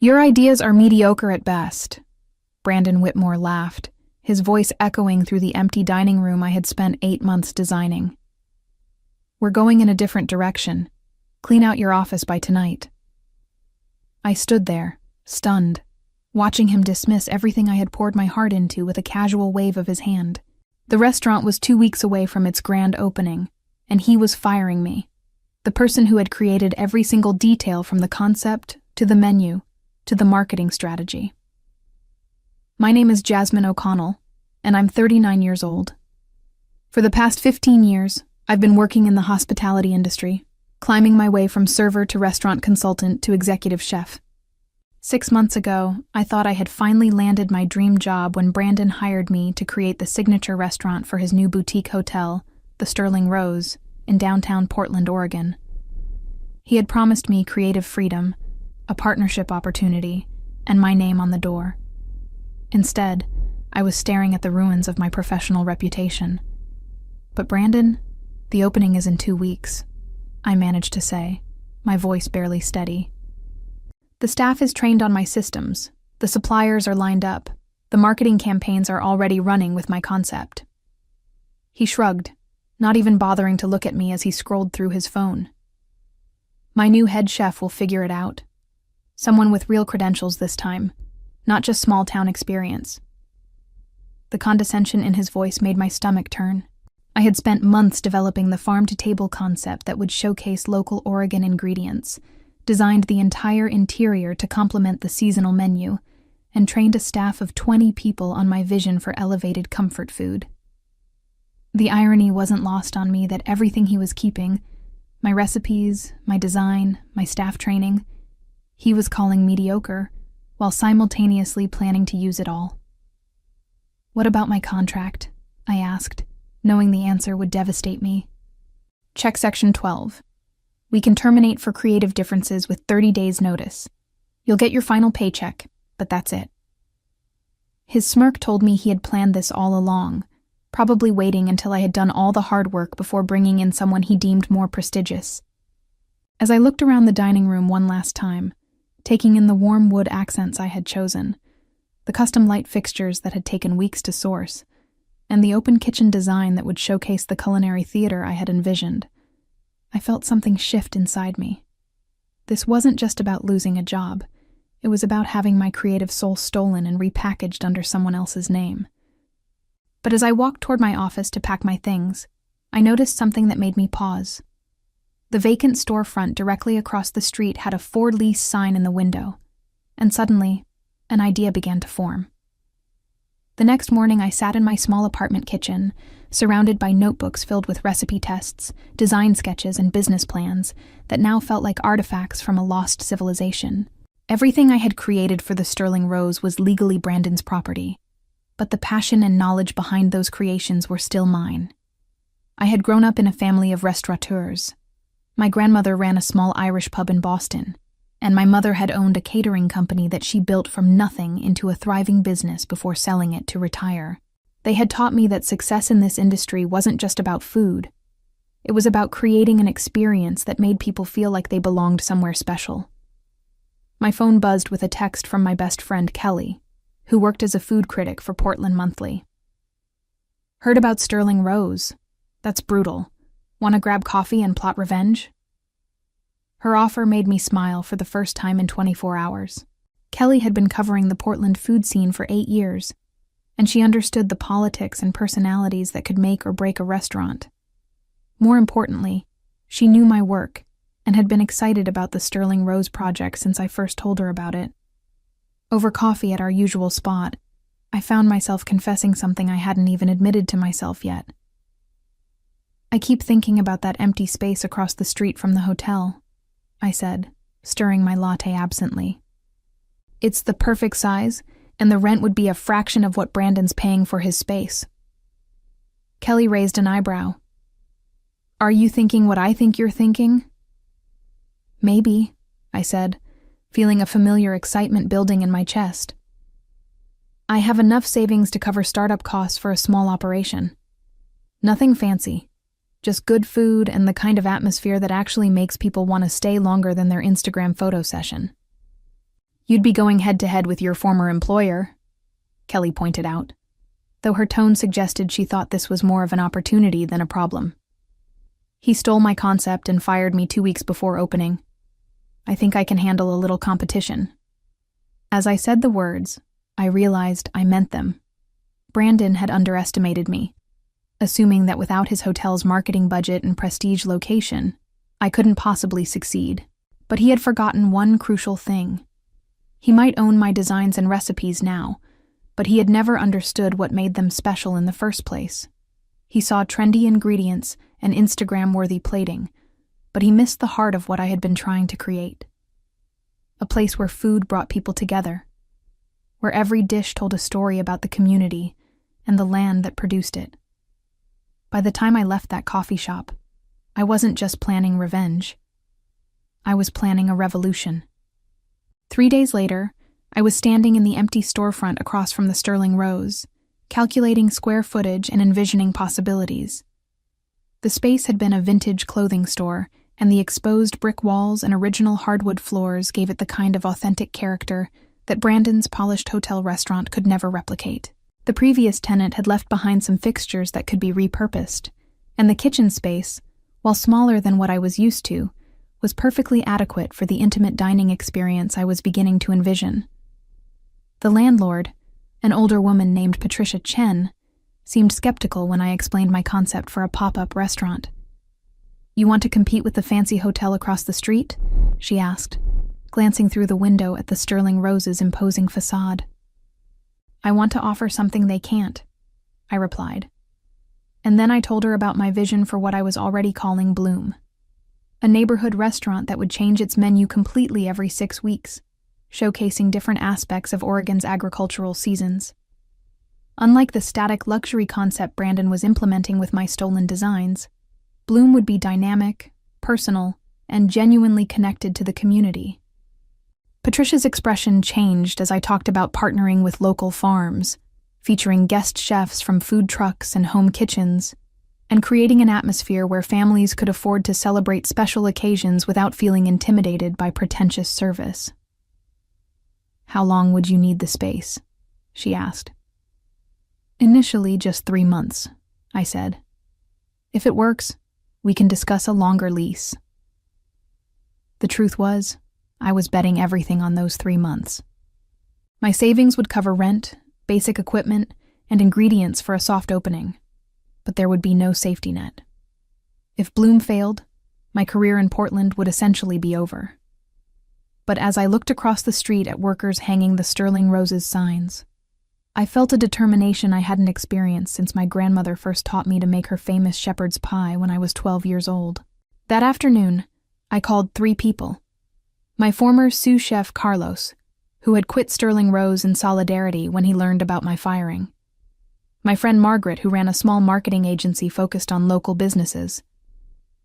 Your ideas are mediocre at best. Brandon Whitmore laughed, his voice echoing through the empty dining room I had spent 8 months designing. We're going in a different direction. Clean out your office by tonight. I stood there, stunned, watching him dismiss everything I had poured my heart into with a casual wave of his hand. The restaurant was 2 weeks away from its grand opening, and he was firing me. The person who had created every single detail from the concept to the menu to the marketing strategy. My name is Jasmine O'Connell, and I'm 39 years old. For the past 15 years, I've been working in the hospitality industry, climbing my way from server to restaurant consultant to executive chef. 6 months ago, I thought I had finally landed my dream job when Brandon hired me to create the signature restaurant for his new boutique hotel, the Sterling Rose, in downtown Portland, Oregon. He had promised me creative freedom, a partnership opportunity, and my name on the door. Instead, I was staring at the ruins of my professional reputation. But Brandon, the opening is in 2 weeks, I managed to say, my voice barely steady. The staff is trained on my systems, the suppliers are lined up, the marketing campaigns are already running with my concept. He shrugged, not even bothering to look at me as he scrolled through his phone. My new head chef will figure it out. Someone with real credentials this time, not just small-town experience. The condescension in his voice made my stomach turn. I had spent months developing the farm-to-table concept that would showcase local Oregon ingredients, designed the entire interior to complement the seasonal menu, and trained a staff of 20 people on my vision for elevated comfort food. The irony wasn't lost on me that everything he was keeping, my recipes, my design, my staff training, he was calling mediocre, while simultaneously planning to use it all. What about my contract? I asked, knowing the answer would devastate me. Check section 12. We can terminate for creative differences with 30 days' notice. You'll get your final paycheck, but that's it. His smirk told me he had planned this all along, probably waiting until I had done all the hard work before bringing in someone he deemed more prestigious. As I looked around the dining room one last time, taking in the warm wood accents I had chosen, the custom light fixtures that had taken weeks to source, and the open kitchen design that would showcase the culinary theater I had envisioned, I felt something shift inside me. This wasn't just about losing a job. It was about having my creative soul stolen and repackaged under someone else's name. But as I walked toward my office to pack my things, I noticed something that made me pause. The vacant storefront directly across the street had a for lease sign in the window, and suddenly, an idea began to form. The next morning, I sat in my small apartment kitchen, surrounded by notebooks filled with recipe tests, design sketches, and business plans that now felt like artifacts from a lost civilization. Everything I had created for the Sterling Rose was legally Brandon's property, but the passion and knowledge behind those creations were still mine. I had grown up in a family of restaurateurs. My grandmother ran a small Irish pub in Boston, and my mother had owned a catering company that she built from nothing into a thriving business before selling it to retire. They had taught me that success in this industry wasn't just about food. It was about creating an experience that made people feel like they belonged somewhere special. My phone buzzed with a text from my best friend Kelly, who worked as a food critic for Portland Monthly. Heard about Sterling Rose? That's brutal. Want to grab coffee and plot revenge? Her offer made me smile for the first time in 24 hours. Kelly had been covering the Portland food scene for 8 years, and she understood the politics and personalities that could make or break a restaurant. More importantly, she knew my work and had been excited about the Sterling Rose project since I first told her about it. Over coffee at our usual spot, I found myself confessing something I hadn't even admitted to myself yet. I keep thinking about that empty space across the street from the hotel, I said, stirring my latte absently. It's the perfect size, and the rent would be a fraction of what Brandon's paying for his space. Kelly raised an eyebrow. Are you thinking what I think you're thinking? Maybe, I said, feeling a familiar excitement building in my chest. I have enough savings to cover startup costs for a small operation. Nothing fancy. Just good food and the kind of atmosphere that actually makes people want to stay longer than their Instagram photo session. You'd be going head-to-head with your former employer, Kelly pointed out, though her tone suggested she thought this was more of an opportunity than a problem. He stole my concept and fired me 2 weeks before opening. I think I can handle a little competition. As I said the words, I realized I meant them. Brandon had underestimated me, assuming that without his hotel's marketing budget and prestige location, I couldn't possibly succeed. But he had forgotten one crucial thing. He might own my designs and recipes now, but he had never understood what made them special in the first place. He saw trendy ingredients and Instagram-worthy plating, but he missed the heart of what I had been trying to create. A place where food brought people together, where every dish told a story about the community and the land that produced it. By the time I left that coffee shop, I wasn't just planning revenge. I was planning a revolution. 3 days later, I was standing in the empty storefront across from the Sterling Rose, calculating square footage and envisioning possibilities. The space had been a vintage clothing store, and the exposed brick walls and original hardwood floors gave it the kind of authentic character that Brandon's polished hotel restaurant could never replicate. The previous tenant had left behind some fixtures that could be repurposed, and the kitchen space, while smaller than what I was used to, was perfectly adequate for the intimate dining experience I was beginning to envision. The landlord, an older woman named Patricia Chen, seemed skeptical when I explained my concept for a pop-up restaurant. "You want to compete with the fancy hotel across the street?" she asked, glancing through the window at the Sterling Rose's imposing facade. "I want to offer something they can't," I replied. And then I told her about my vision for what I was already calling Bloom, a neighborhood restaurant that would change its menu completely every 6 weeks, showcasing different aspects of Oregon's agricultural seasons. Unlike the static luxury concept Brandon was implementing with my stolen designs, Bloom would be dynamic, personal, and genuinely connected to the community. Patricia's expression changed as I talked about partnering with local farms, featuring guest chefs from food trucks and home kitchens, and creating an atmosphere where families could afford to celebrate special occasions without feeling intimidated by pretentious service. "How long would you need the space?" she asked. "Initially, just 3 months," I said. "If it works, we can discuss a longer lease." The truth was, I was betting everything on those 3 months. My savings would cover rent, basic equipment, and ingredients for a soft opening, but there would be no safety net. If Bloom failed, my career in Portland would essentially be over. But as I looked across the street at workers hanging the Sterling Rose's signs, I felt a determination I hadn't experienced since my grandmother first taught me to make her famous shepherd's pie when I was 12 years old. That afternoon, I called 3 people. My former sous chef Carlos, who had quit Sterling Rose in solidarity when he learned about my firing. My friend Margaret, who ran a small marketing agency focused on local businesses.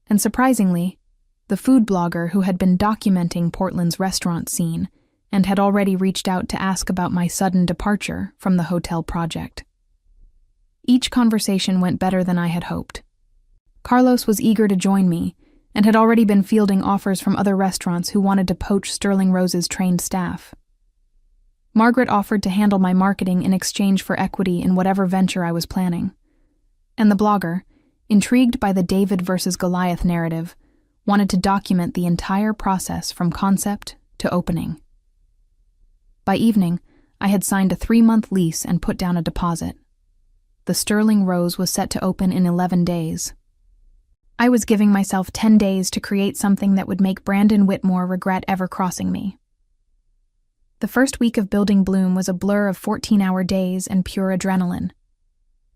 And surprisingly, the food blogger who had been documenting Portland's restaurant scene and had already reached out to ask about my sudden departure from the hotel project. Each conversation went better than I had hoped. Carlos was eager to join me and had already been fielding offers from other restaurants who wanted to poach Sterling Rose's trained staff. Margaret offered to handle my marketing in exchange for equity in whatever venture I was planning. And the blogger, intrigued by the David versus Goliath narrative, wanted to document the entire process from concept to opening. By evening, I had signed a 3-month lease and put down a deposit. The Sterling Rose was set to open in 11 days. I was giving myself 10 days to create something that would make Brandon Whitmore regret ever crossing me. The first week of building Bloom was a blur of 14-hour days and pure adrenaline.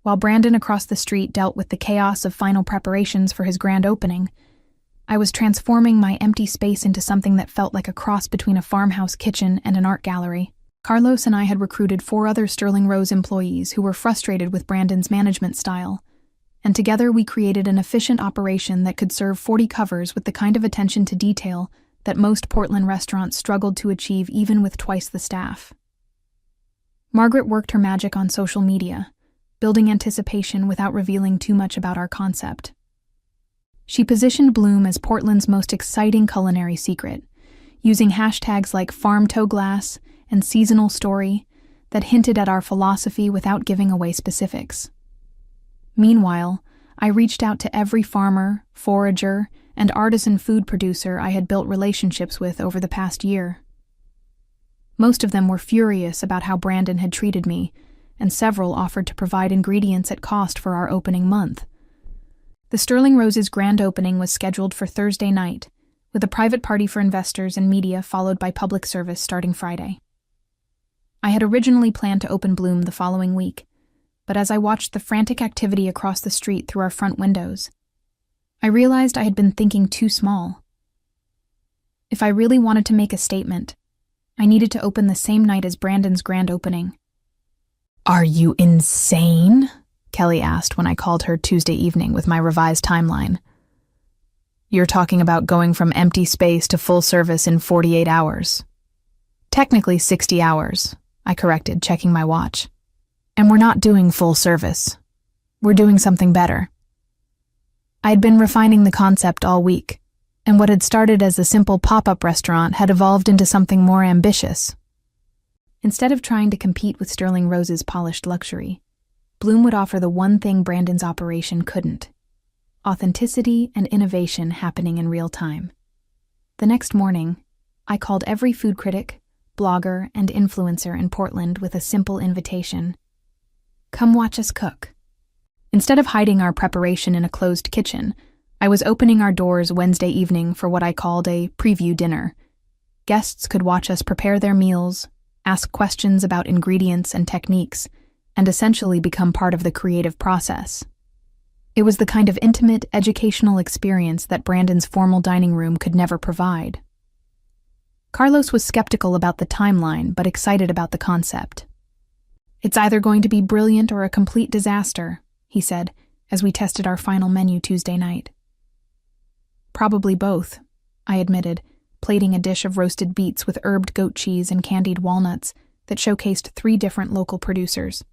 While Brandon across the street dealt with the chaos of final preparations for his grand opening, I was transforming my empty space into something that felt like a cross between a farmhouse kitchen and an art gallery. Carlos and I had recruited 4 other Sterling Rose employees who were frustrated with Brandon's management style, and together we created an efficient operation that could serve 40 covers with the kind of attention to detail that most Portland restaurants struggled to achieve even with twice the staff. Margaret worked her magic on social media, building anticipation without revealing too much about our concept. She positioned Bloom as Portland's most exciting culinary secret, using hashtags like farm-to-glass and seasonal story that hinted at our philosophy without giving away specifics. Meanwhile, I reached out to every farmer, forager, and artisan food producer I had built relationships with over the past year. Most of them were furious about how Brandon had treated me, and several offered to provide ingredients at cost for our opening month. The Sterling Rose's grand opening was scheduled for Thursday night, with a private party for investors and media followed by public service starting Friday. I had originally planned to open Bloom the following week, but as I watched the frantic activity across the street through our front windows, I realized I had been thinking too small. If I really wanted to make a statement, I needed to open the same night as Brandon's grand opening. "Are you insane?" Kelly asked when I called her Tuesday evening with my revised timeline. "You're talking about going from empty space to full service in 48 hours. Technically 60 hours, I corrected, checking my watch. And we're not doing full service. We're doing something better." I had been refining the concept all week, and what had started as a simple pop-up restaurant had evolved into something more ambitious. Instead of trying to compete with Sterling Rose's polished luxury, Bloom would offer the one thing Brandon's operation couldn't: authenticity and innovation happening in real time. The next morning, I called every food critic, blogger, and influencer in Portland with a simple invitation. Come watch us cook. Instead of hiding our preparation in a closed kitchen, I was opening our doors Wednesday evening for what I called a preview dinner. Guests could watch us prepare their meals, ask questions about ingredients and techniques, and essentially become part of the creative process. It was the kind of intimate, educational experience that Brandon's formal dining room could never provide. Carlos was skeptical about the timeline, but excited about the concept. "It's either going to be brilliant or a complete disaster," he said, as we tested our final menu Tuesday night. "Probably both," I admitted, plating a dish of roasted beets with herbed goat cheese and candied walnuts that showcased 3 different local producers.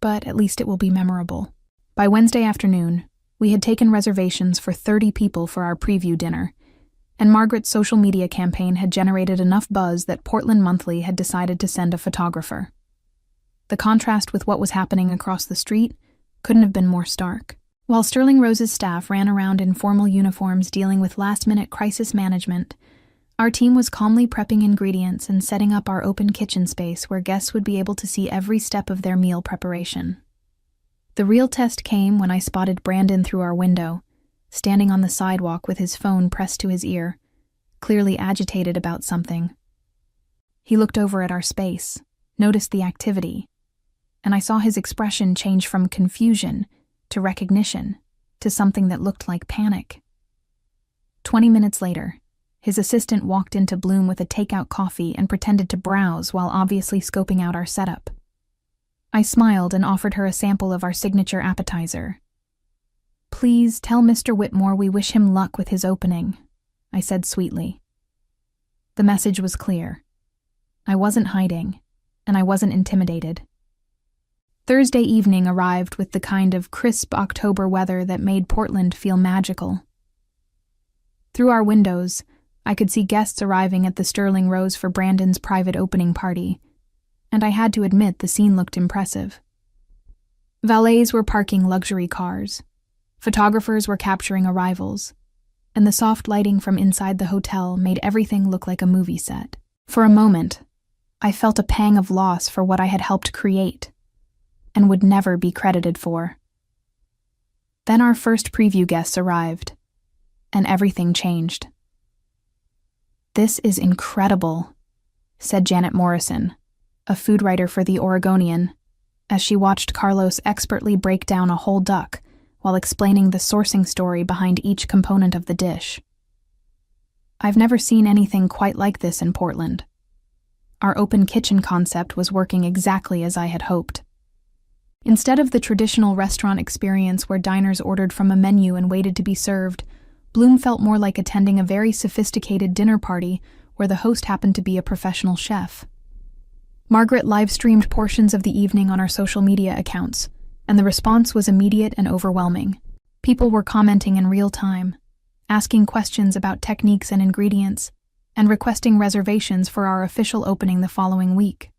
"But at least it will be memorable." By Wednesday afternoon, we had taken reservations for 30 people for our preview dinner, and Margaret's social media campaign had generated enough buzz that Portland Monthly had decided to send a photographer. The contrast with what was happening across the street couldn't have been more stark. While Sterling Rose's staff ran around in formal uniforms dealing with last-minute crisis management, our team was calmly prepping ingredients and setting up our open kitchen space where guests would be able to see every step of their meal preparation. The real test came when I spotted Brandon through our window, standing on the sidewalk with his phone pressed to his ear, clearly agitated about something. He looked over at our space, noticed the activity, and I saw his expression change from confusion to recognition to something that looked like panic. 20 minutes later, his assistant walked into Bloom with a takeout coffee and pretended to browse while obviously scoping out our setup. I smiled and offered her a sample of our signature appetizer. "Please tell Mr. Whitmore we wish him luck with his opening," I said sweetly. The message was clear. I wasn't hiding, and I wasn't intimidated. Thursday evening arrived with the kind of crisp October weather that made Portland feel magical. Through our windows, I could see guests arriving at the Sterling Rose for Brandon's private opening party, and I had to admit the scene looked impressive. Valets were parking luxury cars, photographers were capturing arrivals, and the soft lighting from inside the hotel made everything look like a movie set. For a moment, I felt a pang of loss for what I had helped create and would never be credited for. Then our first preview guests arrived, and everything changed. "This is incredible," said Janet Morrison, a food writer for The Oregonian, as she watched Carlos expertly break down a whole duck while explaining the sourcing story behind each component of the dish. "I've never seen anything quite like this in Portland." Our open kitchen concept was working exactly as I had hoped. Instead of the traditional restaurant experience where diners ordered from a menu and waited to be served, Bloom felt more like attending a very sophisticated dinner party where the host happened to be a professional chef. Margaret live-streamed portions of the evening on our social media accounts, and the response was immediate and overwhelming. People were commenting in real time, asking questions about techniques and ingredients, and requesting reservations for our official opening the following week.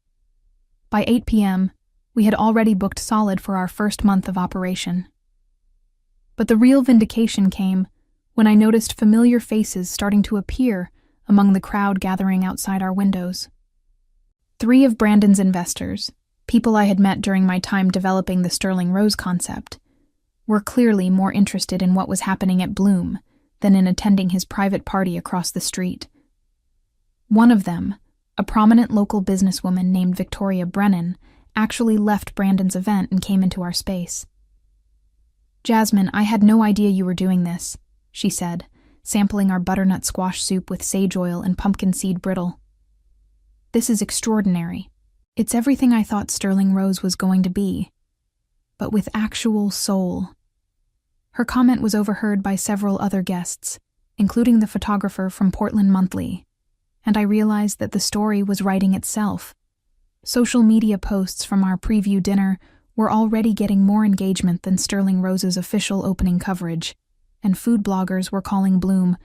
By 8 p.m., we had already booked solid for our first month of operation. But the real vindication came when I noticed familiar faces starting to appear among the crowd gathering outside our windows. 3 of Brandon's investors, people I had met during my time developing the Sterling Rose concept, were clearly more interested in what was happening at Bloom than in attending his private party across the street. One of them, a prominent local businesswoman named Victoria Brennan, actually left Brandon's event and came into our space. "Jasmine, I had no idea you were doing this," she said, sampling our butternut squash soup with sage oil and pumpkin seed brittle. "This is extraordinary. It's everything I thought Sterling Rose was going to be, but with actual soul." Her comment was overheard by several other guests, including the photographer from Portland Monthly, and I realized that the story was writing itself. Social media posts from our preview dinner were already getting more engagement than Sterling Rose's official opening coverage, and food bloggers were calling Bloom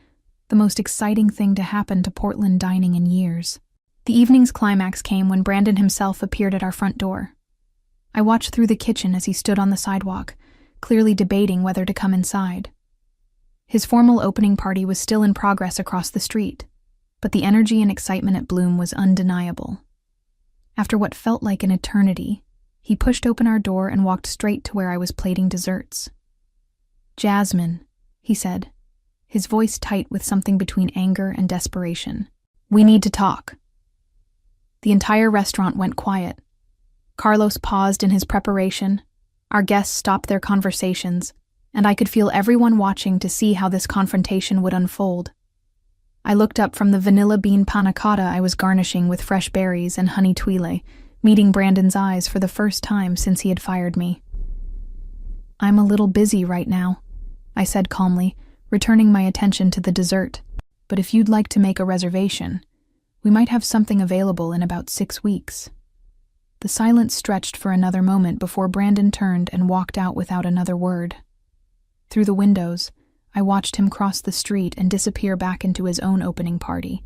the most exciting thing to happen to Portland dining in years. The evening's climax came when Brandon himself appeared at our front door. I watched through the kitchen as he stood on the sidewalk, clearly debating whether to come inside. His formal opening party was still in progress across the street, but the energy and excitement at Bloom was undeniable. After what felt like an eternity, he pushed open our door and walked straight to where I was plating desserts. "Jasmine," he said, his voice tight with something between anger and desperation. "We need to talk." The entire restaurant went quiet. Carlos paused in his preparation, our guests stopped their conversations, and I could feel everyone watching to see how this confrontation would unfold. I looked up from the vanilla bean panna cotta I was garnishing with fresh berries and honey tuile, meeting Brandon's eyes for the first time since he had fired me. "I'm a little busy right now," I said calmly, returning my attention to the dessert. "But if you'd like to make a reservation, we might have something available in about 6 weeks." The silence stretched for another moment before Brandon turned and walked out without another word. Through the windows, I watched him cross the street and disappear back into his own opening party.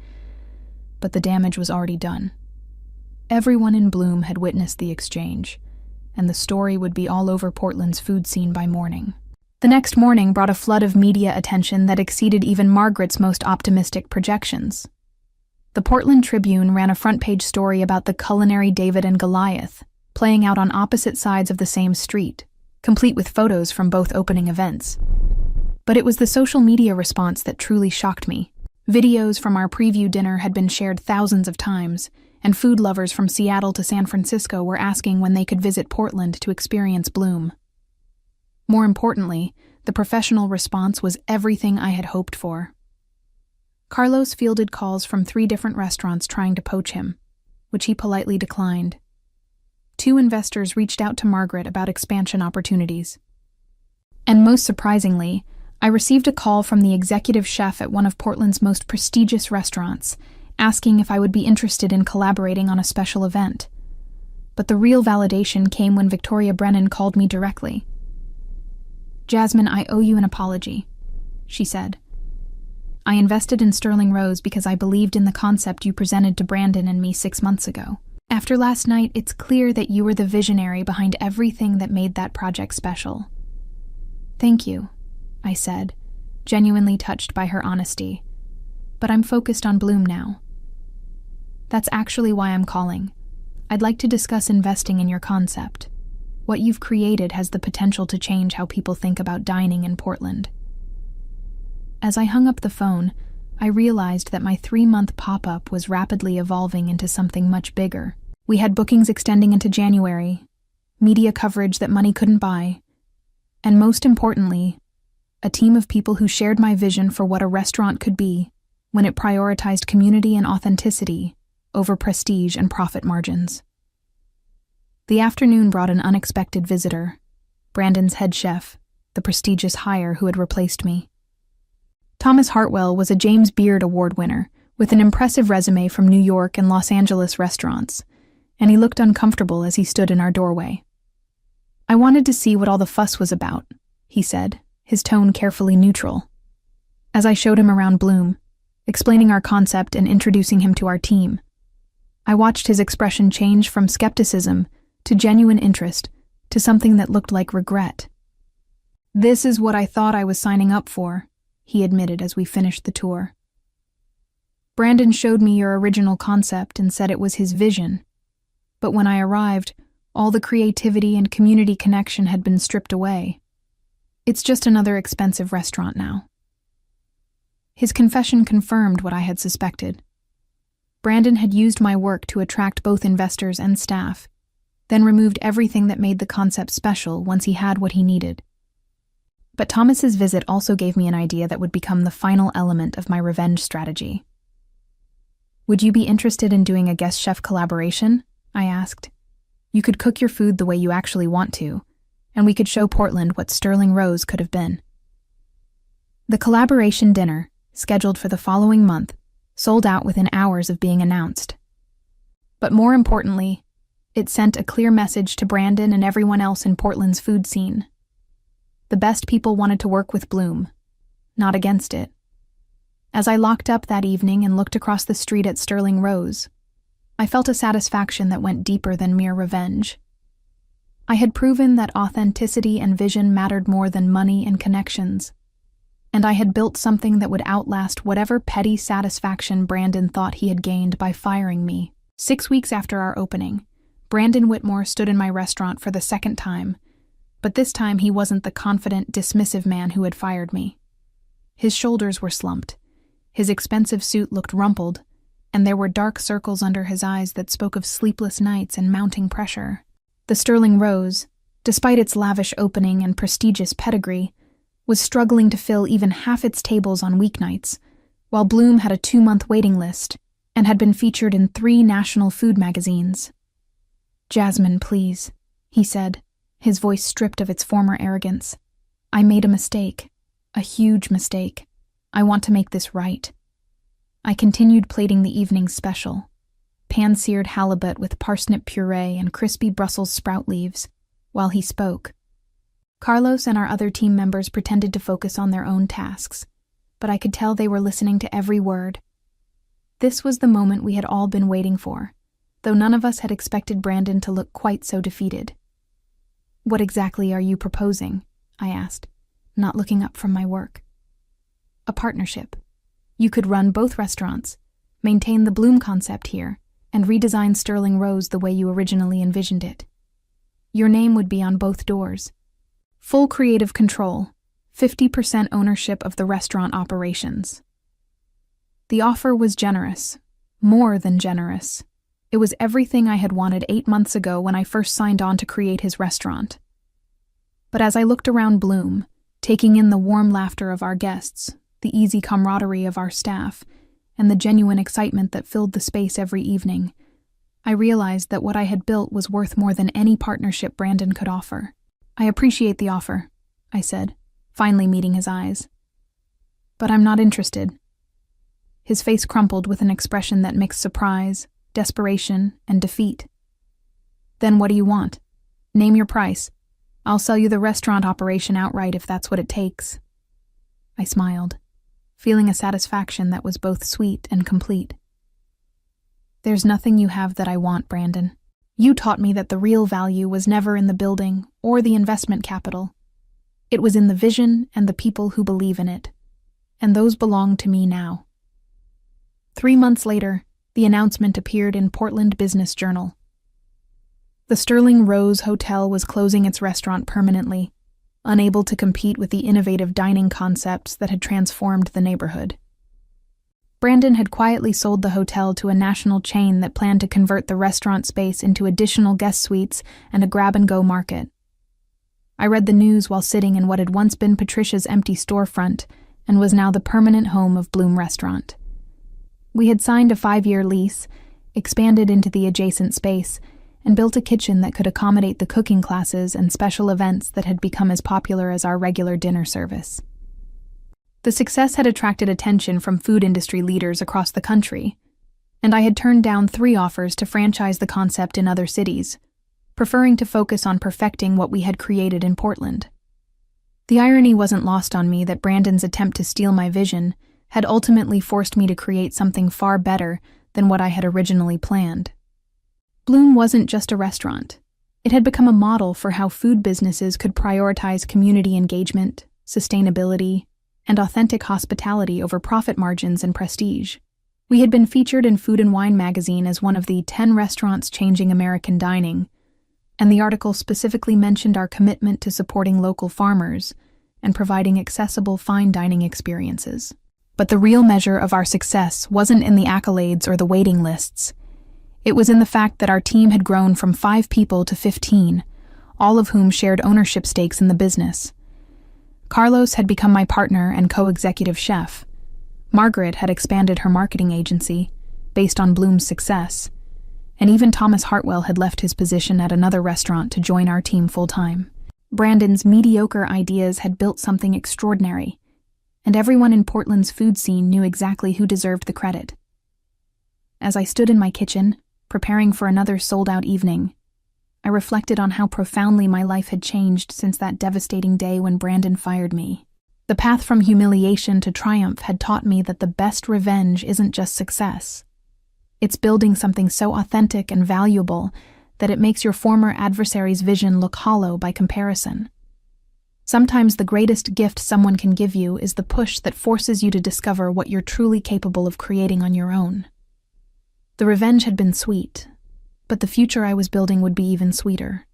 But the damage was already done. Everyone in Bloom had witnessed the exchange, and the story would be all over Portland's food scene by morning. The next morning brought a flood of media attention that exceeded even Margaret's most optimistic projections. The Portland Tribune ran a front-page story about the culinary David and Goliath, playing out on opposite sides of the same street, complete with photos from both opening events. But it was the social media response that truly shocked me. Videos from our preview dinner had been shared thousands of times, and food lovers from Seattle to San Francisco were asking when they could visit Portland to experience Bloom. More importantly, the professional response was everything I had hoped for. Carlos fielded calls from 3 different restaurants trying to poach him, which he politely declined. 2 investors reached out to Margaret about expansion opportunities. And most surprisingly, I received a call from the executive chef at one of Portland's most prestigious restaurants, asking if I would be interested in collaborating on a special event. But the real validation came when Victoria Brennan called me directly. "Jasmine, I owe you an apology," she said. "I invested in Sterling Rose because I believed in the concept you presented to Brandon and me 6 months ago. After last night, it's clear that you were the visionary behind everything that made that project special." "Thank you," I said, genuinely touched by her honesty. "But I'm focused on Bloom now." "That's actually why I'm calling. I'd like to discuss investing in your concept. What you've created has the potential to change how people think about dining in Portland." As I hung up the phone, I realized that my 3-month pop-up was rapidly evolving into something much bigger. We had bookings extending into January, media coverage that money couldn't buy, and most importantly, a team of people who shared my vision for what a restaurant could be when it prioritized community and authenticity over prestige and profit margins. The afternoon brought an unexpected visitor, Brandon's head chef, the prestigious hire who had replaced me. Thomas Hartwell was a James Beard Award winner with an impressive resume from New York and Los Angeles restaurants, and he looked uncomfortable as he stood in our doorway. "I wanted to see what all the fuss was about," he said, his tone carefully neutral. As I showed him around Bloom, explaining our concept and introducing him to our team. I watched his expression change from skepticism to genuine interest to something that looked like regret. "This is what I thought I was signing up for," he admitted as we finished the tour. "Brandon showed me your original concept and said it was his vision. But when I arrived, all the creativity and community connection had been stripped away. It's just another expensive restaurant now." His confession confirmed what I had suspected. Brandon had used my work to attract both investors and staff, then removed everything that made the concept special once he had what he needed. But Thomas's visit also gave me an idea that would become the final element of my revenge strategy. "Would you be interested in doing a guest chef collaboration?" I asked. "You could cook your food the way you actually want to, and we could show Portland what Sterling Rose could have been." The collaboration dinner, scheduled for the following month, sold out within hours of being announced. But more importantly, it sent a clear message to Brandon and everyone else in Portland's food scene. The best people wanted to work with Bloom, not against it. As I locked up that evening and looked across the street at Sterling Rose, I felt a satisfaction that went deeper than mere revenge. I had proven that authenticity and vision mattered more than money and connections, and I had built something that would outlast whatever petty satisfaction Brandon thought he had gained by firing me. 6 weeks after our opening, Brandon Whitmore stood in my restaurant for the second time, but this time he wasn't the confident, dismissive man who had fired me. His shoulders were slumped, his expensive suit looked rumpled, and there were dark circles under his eyes that spoke of sleepless nights and mounting pressure. The Sterling Rose, despite its lavish opening and prestigious pedigree, was struggling to fill even half its tables on weeknights, while Bloom had a 2-month waiting list and had been featured in 3 national food magazines. "Jasmine, please," he said, his voice stripped of its former arrogance. "I made a mistake, a huge mistake. I want to make this right." I continued plating the evening's special, pan-seared halibut with parsnip puree and crispy Brussels sprout leaves, while he spoke. Carlos and our other team members pretended to focus on their own tasks, but I could tell they were listening to every word. This was the moment we had all been waiting for, though none of us had expected Brandon to look quite so defeated. "What exactly are you proposing?" I asked, not looking up from my work. "A partnership. You could run both restaurants, maintain the Bloom concept here, and redesign Sterling Rose the way you originally envisioned it. Your name would be on both doors. Full creative control, 50% ownership of the restaurant operations." The offer was generous, more than generous. It was everything I had wanted 8 months ago when I first signed on to create his restaurant. But as I looked around Bloom, taking in the warm laughter of our guests, the easy camaraderie of our staff, and the genuine excitement that filled the space every evening, I realized that what I had built was worth more than any partnership Brandon could offer. "I appreciate the offer," I said, finally meeting his eyes. "But I'm not interested." His face crumpled with an expression that mixed surprise, desperation, and defeat. "Then what do you want? Name your price. I'll sell you the restaurant operation outright if that's what it takes." I smiled, feeling a satisfaction that was both sweet and complete. "There's nothing you have that I want, Brandon. You taught me that the real value was never in the building or the investment capital. It was in the vision and the people who believe in it. And those belong to me now." 3 months later, the announcement appeared in Portland Business Journal. The Sterling Rose Hotel was closing its restaurant permanently, unable to compete with the innovative dining concepts that had transformed the neighborhood. Brandon had quietly sold the hotel to a national chain that planned to convert the restaurant space into additional guest suites and a grab-and-go market. I read the news while sitting in what had once been Patricia's empty storefront and was now the permanent home of Bloom Restaurant. We had signed a 5-year lease, expanded into the adjacent space, and built a kitchen that could accommodate the cooking classes and special events that had become as popular as our regular dinner service. The success had attracted attention from food industry leaders across the country, and I had turned down 3 offers to franchise the concept in other cities, preferring to focus on perfecting what we had created in Portland. The irony wasn't lost on me that Brandon's attempt to steal my vision had ultimately forced me to create something far better than what I had originally planned. Bloom wasn't just a restaurant. It had become a model for how food businesses could prioritize community engagement, sustainability, and authentic hospitality over profit margins and prestige. We had been featured in Food and Wine magazine as one of the 10 restaurants changing American dining, and the article specifically mentioned our commitment to supporting local farmers and providing accessible fine dining experiences. But the real measure of our success wasn't in the accolades or the waiting lists. It was in the fact that our team had grown from 5 people to 15, all of whom shared ownership stakes in the business. Carlos had become my partner and co-executive chef. Margaret had expanded her marketing agency, based on Bloom's success, and even Thomas Hartwell had left his position at another restaurant to join our team full-time. Brandon's mediocre ideas had built something extraordinary, and everyone in Portland's food scene knew exactly who deserved the credit. As I stood in my kitchen, preparing for another sold-out evening, I reflected on how profoundly my life had changed since that devastating day when Brandon fired me. The path from humiliation to triumph had taught me that the best revenge isn't just success. It's building something so authentic and valuable that it makes your former adversary's vision look hollow by comparison. Sometimes the greatest gift someone can give you is the push that forces you to discover what you're truly capable of creating on your own. The revenge had been sweet, but the future I was building would be even sweeter.